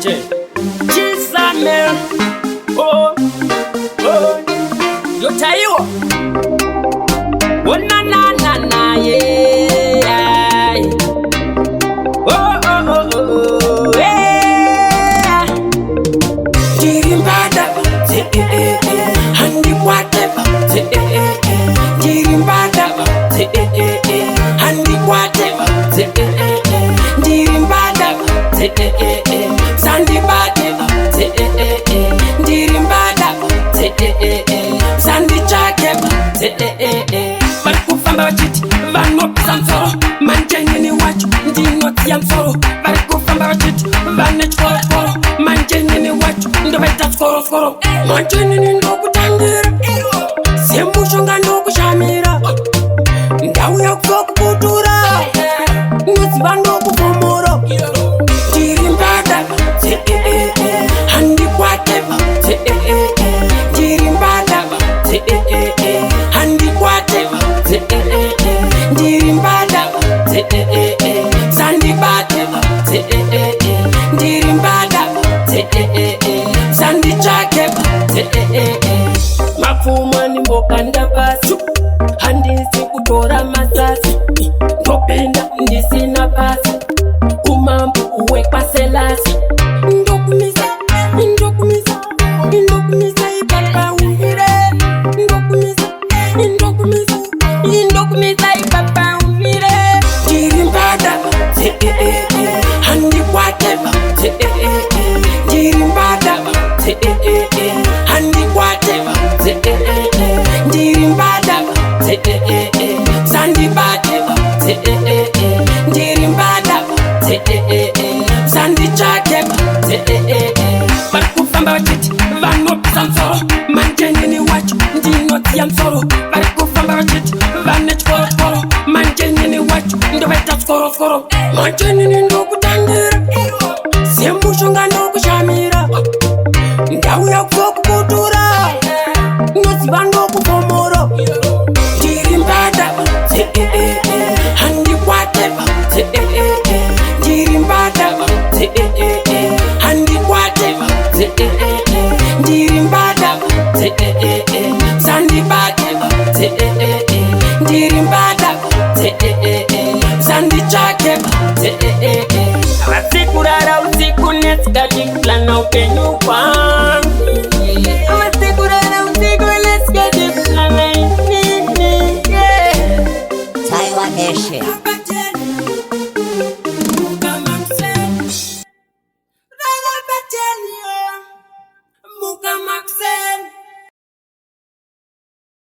DJ Chisame. Oh, oh, Yotayo. Oh, na na na na, yeah. Oh, oh, oh, oh, yeah. Dirimbada, handi whatever. Dirimbada, handi whatever. Dirimbada, sandi badeva. Dirimbada, sandi chakeva. Barikufamba bachiti vanopisa msoro manjenini wacho ndinoti ya msoro. Barikufamba bachiti vanechkorokoro manjenini wacho ndovaita skorokoro. Manjenini ndokutangira semushonga ndokushamira ndau yakuzokuputura noziva ndokupomoro. Dirimbada handi kwateva. Dirimbada handi kwateva. Dirimbada sandi bateva. Dirimbada sandi chakeva. Mapfuma nimbokanda pasi handisi kutora masasi ndopenda ndisina pasi umambo uwekwaselasi ndokumisa ipapa uvire ndokumisa ipapa uvire. Dirimbada handi kwateva. Dirimbada handi kwateva. Dirimbada sandi bateva. Dirimbada sandi chakeva. Barikufamba bachiti vanopisa msoro manjenini wacho ndinoti ya msoro. Barikufamba bachiti vanechkorokoro manjenini wacho ndovaita skorokoro. Manjenini ndokutangira semushonga ndokushamira ndau yakuzokuputura noziva ndokupomoro. Dirimbada handi kwateva. Dirimbada handi kwateva. Dirimbada sandi bateva. Dirimbada sandi chakeva. Avasikurara usiku nesikadikla na upenyu kwa